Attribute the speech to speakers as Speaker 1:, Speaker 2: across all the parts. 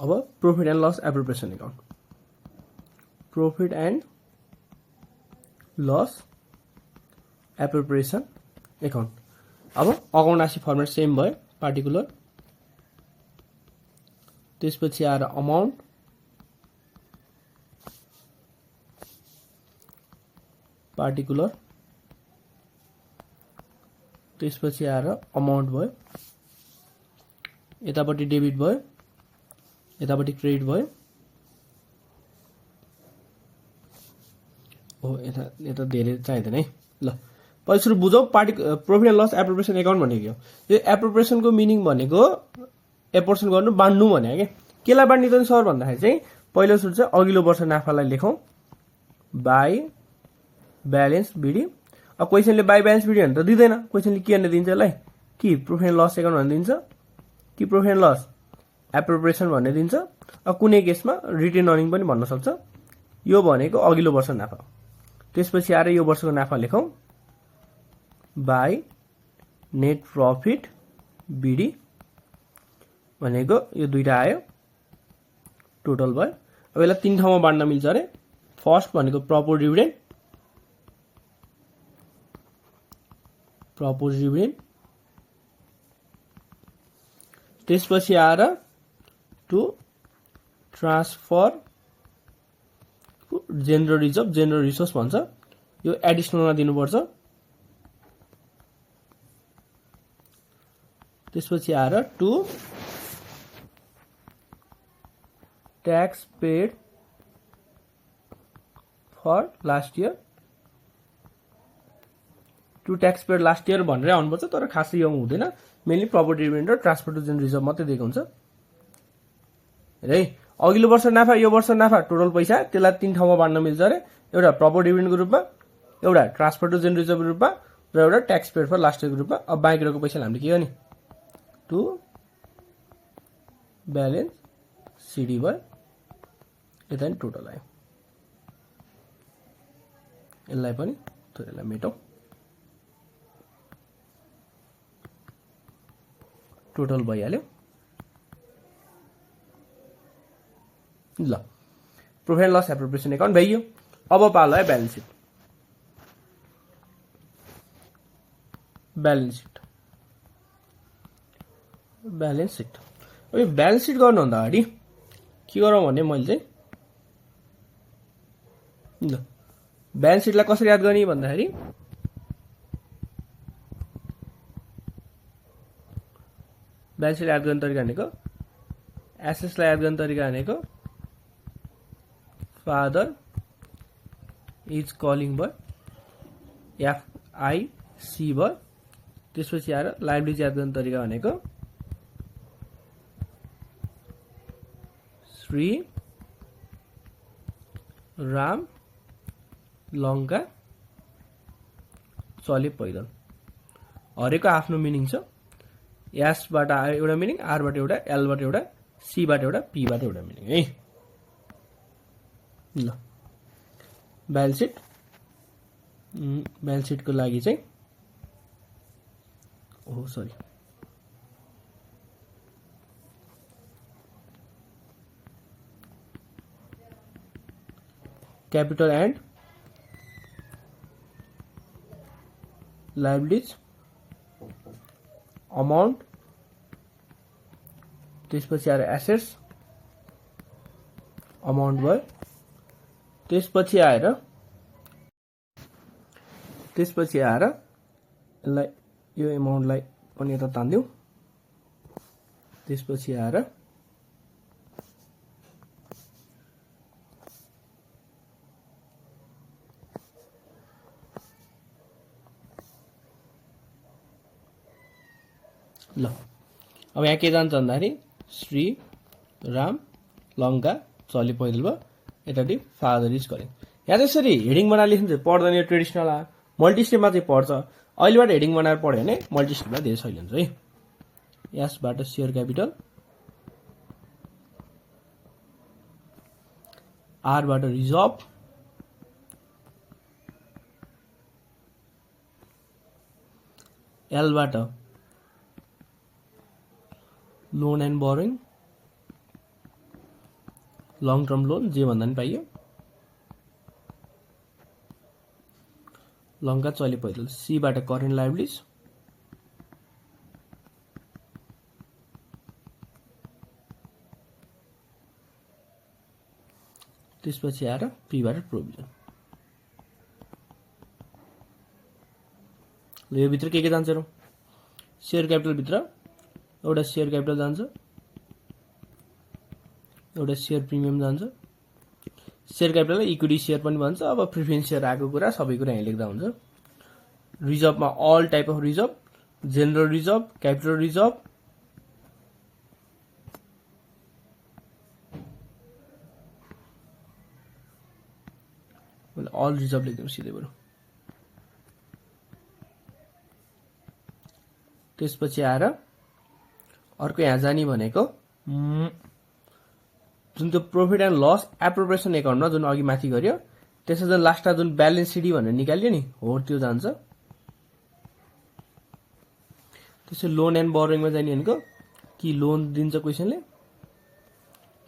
Speaker 1: अब profit and loss appropriation account profit and loss appropriation account अब account राशि format same भयो पार्टिकुलर त्यसपछि आएर अमाउन्ट पार्टिकुलर त्यसपछि आएर अमाउन्ट भयो यतापट्टि डेबिट भयो यतापट्टि क्रेडिट भयो हो यता धेरै चाहिँदैन है ल पहिला सुरु बुझौँ profit and loss appropriation account भनेको यो एप्रोप्रिएसनको मिनिङ भनेको एपोर्सन गर्नु बाँड्नु भने के केलाई बाँड्ने त सर भन्दाखेरि चाहिँ पहिलो सुरु चाहिँ अघिल्लो वर्ष नाफालाई लेखौँ बाई ब्यालेन्स बिडी अब क्वेसनले बाई ब्यालेन्स बिडी भने त दिँदैन क्वेसनले के भनेर दिन्छ यसलाई कि प्रॉफिट एन्ड लस अकाउन्ट भनेर दिन्छ कि प्रॉफिट एन्ड लस एप्रोप्रिएसन भन्ने दिन्छ अब कुनै केसमा रिटेन अर्निङ पनि भन्न सक्छ यो भनेको अघिल्लो वर्ष नाफा त्यसपछि आएर यो वर्षको नाफा लेखौँ बाई नेट प्रॉफिट बिडी भनेको यो दुईटा आयो टोटल भयो अब यसलाई तीन ठाउँमा बाँड्न मिल्छ अरे फर्स्ट भनेको प्रपोज डिभिडेन्ड त्यसपछि आएर टु ट्रान्सफर जेनरल रिसोर्स भन्छ यो एडिसनलमा दिनुपर्छ त्यसपछि आएर to tax paid for last year to tax paid last year भनेर आउनुपर्छ तर खासै यो हुँदैन मेनली प्रपर्टी डिभिडेन्ड र ट्रान्सफर टु जेनरल रिजर्भ मात्रै दिएको हुन्छ है अघिल्लो वर्ष नाफा यो वर्ष नाफा टोटल पैसा त्यसलाई तीन ठाउँमा बाँड्न मिल्छ अरे एउटा प्रपर्टी डिभिडेन्डको रूपमा एउटा ट्रान्सफर टु जेनरल रिजर्भको रूपमा र एउटा ट्याक्स पेड फर लास्ट इयरको रूपमा अब बाँकी रहेको पैसा हामीले के गर्ने टु ब्यालेन्स सिडी भयो यता नि टोटल आयो यसलाई पनि यसलाई मेटौँ टोटल भइहाल्यो ल profit and loss appropriation account भइयो अब पालो है ब्यालेन्स सिट अब यो ब्यालेन्स सिट गर्नुभन्दा अगाडि के गरौँ भने मैले चाहिँ ल ब्यालेन्स सिटलाई कसरी याद गर्ने भन्दाखेरि ब्यालेन्स सिट याद गर्ने तरिका भनेको एसेट्सलाई याद गर्ने तरिका भनेको फादर इज कलिङ भयो एफआइसी भयो त्यसपछि आएर लाइबिलिटी याद गर्ने तरिका भनेको श्री राम लङ्का चले पैदल हरेको आफ्नो मिनिङ छ एसबाट एउटा मिनिङ आरबाट एउटा एलबाट एउटा सीबाट एउटा पीबाट एउटा मिनिङ है ल ब्यालेन्स सिटको लागि चाहिँ sorry capital and liabilities amount त्यसपछि आएर एसेट्स अमाउन्ट भयो त्यसपछि आएर यसलाई यो अमाउन्टलाई पनि यता तान्दियौ त्यसपछि आएर ल अब यहाँ के जान्छ भन्दाखेरि श्री राम लङ्का चले पैदल भयो यतापट्टि फादर इज कलिङ यहाँ चाहिँ यसरी हेडिङ बनाएर लेख्नु चाहिँ पढ्दैन यो ट्रेडिसनल मल्टिस्टेपमा चाहिँ पढ्छ अहिलेबाट हेडिङ बनाएर पढ्यो भने मल्टिस्टेपमा धेरै सजिलो हुन्छ है यसबाट सेयर क्यापिटल आरबाट रिजर्भ एलबाट loan and borrowing long term loan जे भन्दा पनि पाइयो। लङका चले पहिलो सीबाट करेन्ट लायबिलिटिज, त्यसपछि आएर पीबाट प्रोभिजन। ल यो भित्र के जान्छ र शेयर क्यापिटल भित्र एउटा शेयर क्यापिटल जान्छ, एउटा शेयर प्रिमियम जान्छ। शेयर क्यापिटललाई इक्विटी शेयर पनि भन्छ। अब प्रिफरेन्स शेयर आएको कुरा सबै कुरा यहाँ लेख्दा हुन्छ। रिजर्भमा all type of reserve, general reserve, capital reserve, all reserve लेख्दिउँ सिधै बरु। त्यसपछि आएर अर्को यहाँ जाने भनेको जुन त्यो प्रॉफिट एन्ड लस एप्रोप्रिएसन एकाउन्टमा जुन अघि माथि गर्यो त्यसमा जुन लास्टमा जुन ब्यालेन्स सिडी भनेर निकाल्यो नि हो त्यो जान्छ। त्यसै लोन एन्ड बोरोइङमा जाने भनेको कि लोन दिन्छ क्वेसनले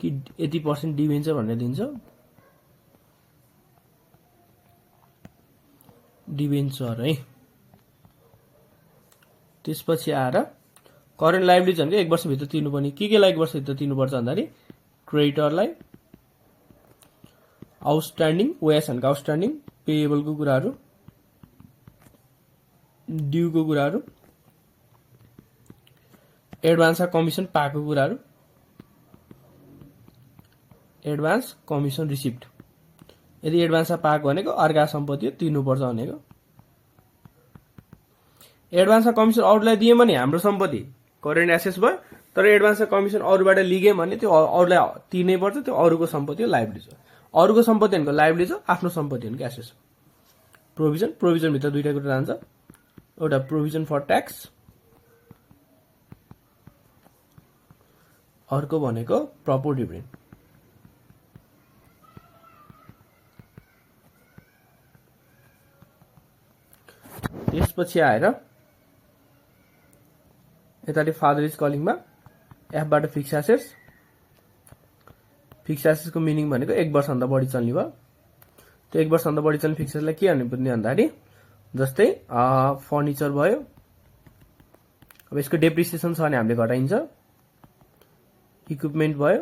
Speaker 1: कि यति % डिभेन्चर भनेर दिन्छ। डिभेन्चर है। त्यसपछि आएर करेन्ट लायबिलिटी भनेको 1 वर्षभित्र तिर्नुपर्ने के लाई 1 वर्षभित्र तिर्नुपर्छ भन्दाखेरि क्रेडिटरलाई आउटस्ट्यान्डिङ ओएस भनेको आउटस्ट्यान्डिङ पेएबलको कुराहरू, ड्यूको कुराहरू, एडभान्स कमिसन पाएको कुराहरू, एडभान्स कमिसन रिसिप्ट। यदि एडभान्स पाएको भनेको अर्का सम्पत्ति हो तिर्नुपर्छ भनेको। एडभान्स कमिसन अरूलाई दिए भने हाम्रो सम्पत्ति करेन्ट एसेट्स भयो, तर एडभान्स कमिसन अरूबाट लिगे भने त्यो अरूलाई तिर्नै पर्छ। त्यो अरूको सम्पत्ति हो लायबिलिटी हो। अरूको सम्पत्ति भनेको लायबिलिटी हो, आफ्नो सम्पत्ति भनेको एसेट्स हो। प्रोभिजन, प्रोभिजन भित्र दुईटा कुरा जान्छ। एउटा प्रोभिजन फर ट्याक्स, अर्को भनेको प्रपर डिभिडेन्ड। त्यसपछि आएर यताले father is कलिङमा एफबाट fix assets. Fix एसेट्सको meaning भनेको 1 वर्षभन्दा बढी चल्ने भयो। त्यो 1 वर्षभन्दा बढी चल्ने फिक्स एसेट्सलाई के भन्नुपर्ने भन्दाखेरि जस्तै फर्निचर भयो। अब यसको डेप्रिसिएसन छ भने हामीले घटाइन्छ। इक्विपमेन्ट भयो,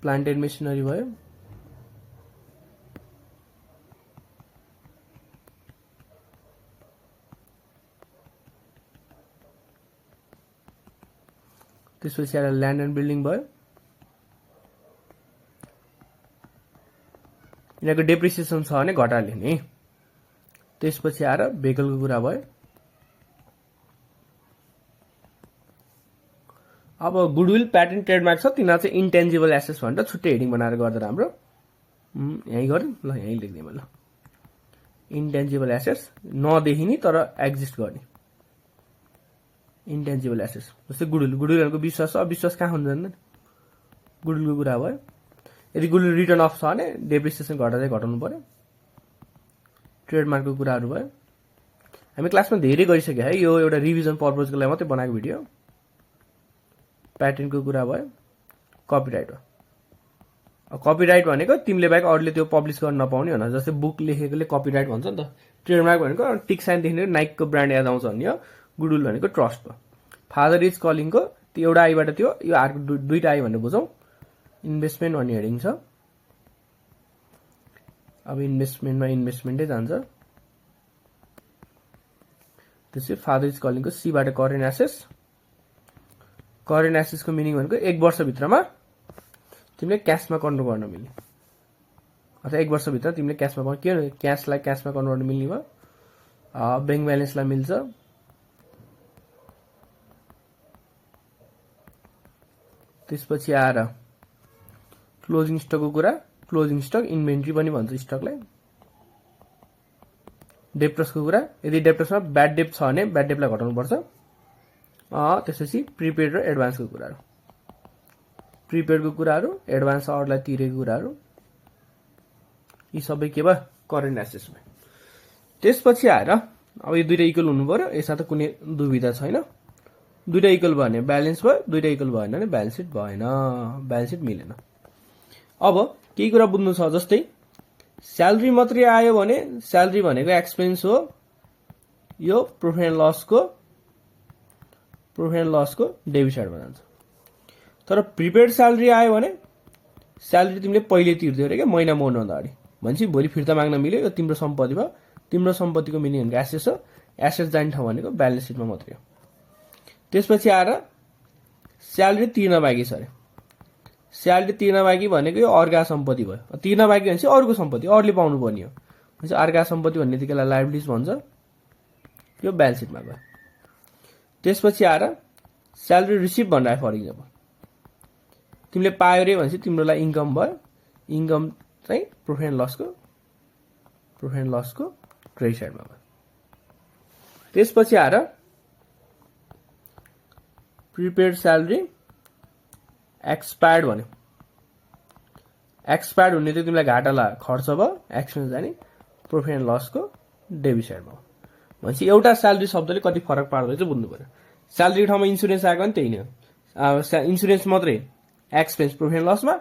Speaker 1: प्लान्ट एन्ड मेसिनरी भयो, त्यसपछि आएर ल्यान्ड एन्ड बिल्डिङ भयो। यिनीहरूको डेप्रिसिएसन छ भने घटाले नि। त्यसपछि आएर भेहिकलको कुरा भयो। अब गुडविल, प्याटेन्ट, ट्रेडमार्क छ तिनीहरू चाहिँ इन्टेन्जिबल एसेट्स भनेर छुट्टै हेडिङ बनाएर गर्दा राम्रो। यहीँ गरौँ ल, यहीँ लेख्दिउँ ल। इन्टेन्जिबल एसेट्स नदेखिने तर एक्जिस्ट गर्ने इन्टेन्जिबल एसेट्स। जस्तै गुडविल, गुडविलहरूको विश्वास छ। विश्वास कहाँ हुन्छ जान्दैन, गुडविलको कुरा भयो। यदि गुडविल रिटर्न अफ छ भने डेप्रिसिएसन घटाउँदै घटाउनु पर्यो। ट्रेडमार्कको कुराहरू भयो। हामी क्लासमा धेरै गरिसक्यो है, यो एउटा रिभिजन पर्पजको लागि मात्रै बनाएको भिडियो। प्याटेन्टको कुरा भयो। कपिराइट हो। कपिराइट भनेको तिमीले बाहेक अरूले त्यो पब्लिस गर्न नपाउने भनेर। जस्तै बुक लेखेकोले कपिराइट भन्छ नि त। ट्रेडमार्क भनेको टिक साइनदेखि नाइकको ब्रान्ड याद आउँछ भन्ने हो। गुडविल भनेको ट्रस्ट भयो। फादर इज कलिङको त्यो एउटा आईबाट थियो, यो अर्को दुईटा आई भनेर बुझौँ। इन्भेस्टमेन्ट भन्ने हेडिङ छ। अब इन्भेस्टमेन्टमा इन्भेस्टमेन्टै जान्छ। त्यसपछि father is कलिङको सीबाट current assets. Current एसेट्सको meaning भनेको 1 वर्षभित्रमा तिमीले क्यासमा कन्भर्ट गर्न मिल्ने, अथवा 1 वर्षभित्र तिमीले क्यासमा के क्यासलाई क्यासमा कन्भर्ट गर्न मिल्ने भयो। ब्याङ्क ब्यालेन्सलाई मिल्छ। त्यसपछि आएर क्लोजिङ स्टकको कुरा। क्लोजिङ स्टक इन्भेन्ट्री पनि भन्छ स्टकलाई। डेप्टर्सको कुरा। यदि डेप्टर्समा ब्याड डेप्ट छ भने ब्याड डेप्टलाई घटाउनुपर्छ। त्यसपछि प्रिपेड र एडभान्सको कुराहरू। प्रिपेडको कुराहरू, एडभान्स अरूलाई तिरेको कुराहरू, यी सबै के भयो करेन्ट एसेट्समा। त्यसपछि आएर अब यो दुईटा इक्वल हुनु पर्यो, यसमा त कुनै दुविधा छैन। दुईटा इक्वल भयो भने ब्यालेन्स भयो, दुईटा इक्वल भएन भने ब्यालेन्स सिट भएन, ब्यालेन्स सिट मिलेन। अब केही कुरा बुझ्नु छ, जस्तै स्यालेरी मात्रै आयो भने स्यालेरी भनेको एक्सपेन्स हो, यो प्रॉफिट एन्ड लसको डेबिट साइडमा जान्छ। तर प्रिपेड स्यालेरी आयो भने स्यालेरी तिमीले पहिले तिर्दियो अरे क्या, महिना मर्नुभन्दा अगाडि, भनेपछि भोलि फिर्ता माग्न मिल्यो, यो तिम्रो सम्पत्ति भयो। तिम्रो सम्पत्तिको मिनिङ भनेको एसेट्स हो, एसेट्स जाने ठाउँ भनेको ब्यालेन्स सिटमा मात्रै हो। त्यसपछि आएर स्यालेरी तिर्न बाँकी छ अरे, स्यालेरी तिर्न बाँकी भनेको यो अर्का सम्पत्ति भयो। तिर्न बाँकी भनेपछि अरूको सम्पत्ति, अरूले पाउनु पर्ने हो, भनेपछि अर्का सम्पत्ति भन्ने बित्तिकै लायबिलिटिज भन्छ, यो ब्यालेन्स सिटमा भयो। त्यसपछि आएर स्यालेरी रिसिभ भन्दा फर इक्जाम्पल तिमीले पायो रे भनेपछि तिम्रो लागि इन्कम भयो, इन्कम चाहिँ प्रॉफिट एन्ड लसको क्रेडिट साइडमा भयो। त्यसपछि आएर प्रिपेड स्यालेरी एक्सपायर्ड भन्यो, एक्सपायर्ड हुने त तिमीलाई घाटा खर्च भयो, एक्सपेन्स जाने प्रॉफिट एन्ड लसको डेबिट साइडमा हो। भनेपछि एउटा स्यालेरी शब्दले कति फरक पार्दो रहेछ बुझ्नु पर्यो। स्यालेरीको ठाउँमा इन्सुरेन्स आएको नि त्यही नै हो, इन्सुरेन्स मात्रै एक्सपेन्स प्रॉफिट एन्ड लसमा,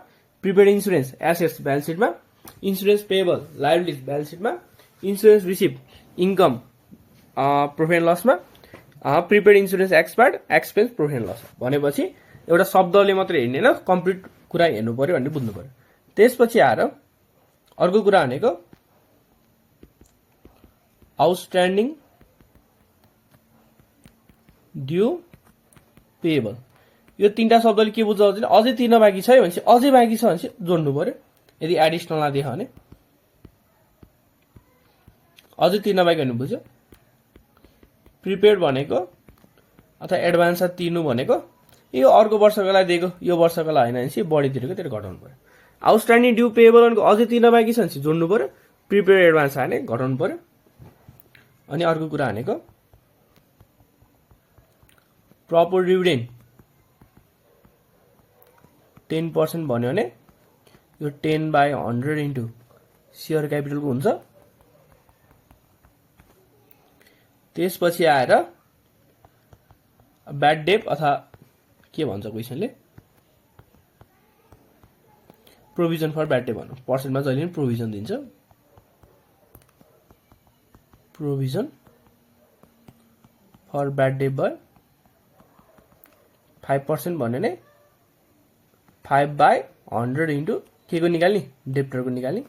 Speaker 1: प्रिपेड इन्सुरेन्स एसेट्स ब्यालेन्स सिटमा, इन्सुरेन्स पेएबल लायबिलिटिज ब्यालेन्स सिटमा, insurance receive income profit and लसमा, prepaid insurance expired expense profit and loss. भनेपछि एउटा शब्दले मात्रै हेर्ने होइन, कम्प्लिट कुरा हेर्नु पर्यो भन्ने बुझ्नु पर्यो। त्यसपछि आएर अर्को कुरा भनेको आउटस्ट्यान्डिङ ड्यू पेएबल। यो तीनटा शब्दले के बुझाउँछ भने अझै तिर्न बाँकी छ भनेपछि अझै बाँकी छ भनेपछि जोड्नु पर्यो। यदि एडिसनल नदेखा भने अझै तिर्न बाँकी भन्ने बुझ्यो। प्रिपेड भनेको अथवा एडभान्समा तिर्नु भनेको यो अर्को वर्षको लागि दिएको, यो वर्षको लागि होइन भनेपछि बढी तिरेको त्यसले घटाउनु पर्यो। आउटस्ट्यान्डिङ ड्यू पेएबल भनेको अझै तिर्न बाँकी छ भनेपछि जोड्नु पर्यो, प्रिपेड एडभान्स आयो भने घटाउनु पर्यो। अनि अर्को कुरा भनेको प्रपर डिभिडेन्ड 10% भन्यो भने यो 10/100 इन्टु सेयर क्यापिटलको हुन्छ। त्यसपछि आएर ब्याड डेट अथवा के भन्छ क्वेसनले प्रोभिजन फर ब्याड डेट भन्नु, पर्सेन्टमा जहिले पनि प्रोभिजन दिन्छ। प्रोभिजन फर ब्याड डेट भयो 5% भन्यो भने 5/100 इन्टु के को निकाल्ने, डेप्टरको निकाल्ने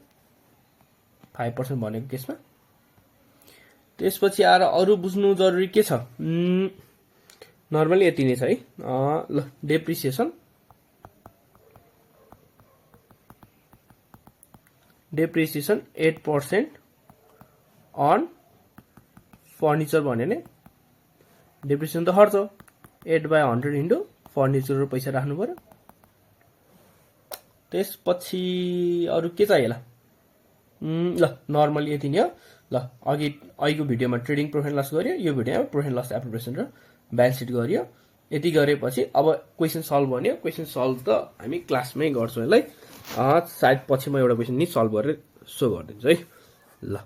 Speaker 1: 5% भनेको केसमा। त्यसपछि आएर अरू बुझ्नु जरुरी के छ, नर्मली यति नै छ है। ल डेप्रिसिएसन 8% अन फर्निचर भन्यो भने डेप्रिसिएसन त खर्च 8/100 इन्टु फर्निचरको पैसा राख्नु पर्यो। त्यसपछि अरू के चाहियो ल नर्मली यति नै हो। ल अघिको भिडियोमा ट्रेडिङ प्रॉफिट एन्ड लस गर्यो, यो भिडियोमा प्रॉफिट एन्ड लस एप्रोप्रिएसन र ब्यालेन्स सिट गरियो। यति गरेपछि अब क्वेसन सल्भ भन्यो। क्वेसन सल्भ त हामी क्लासमै गर्छौँ यसलाई, सायद पछि म एउटा क्वेसन नि सल्भ गरेर सो गरिदिन्छु है। ल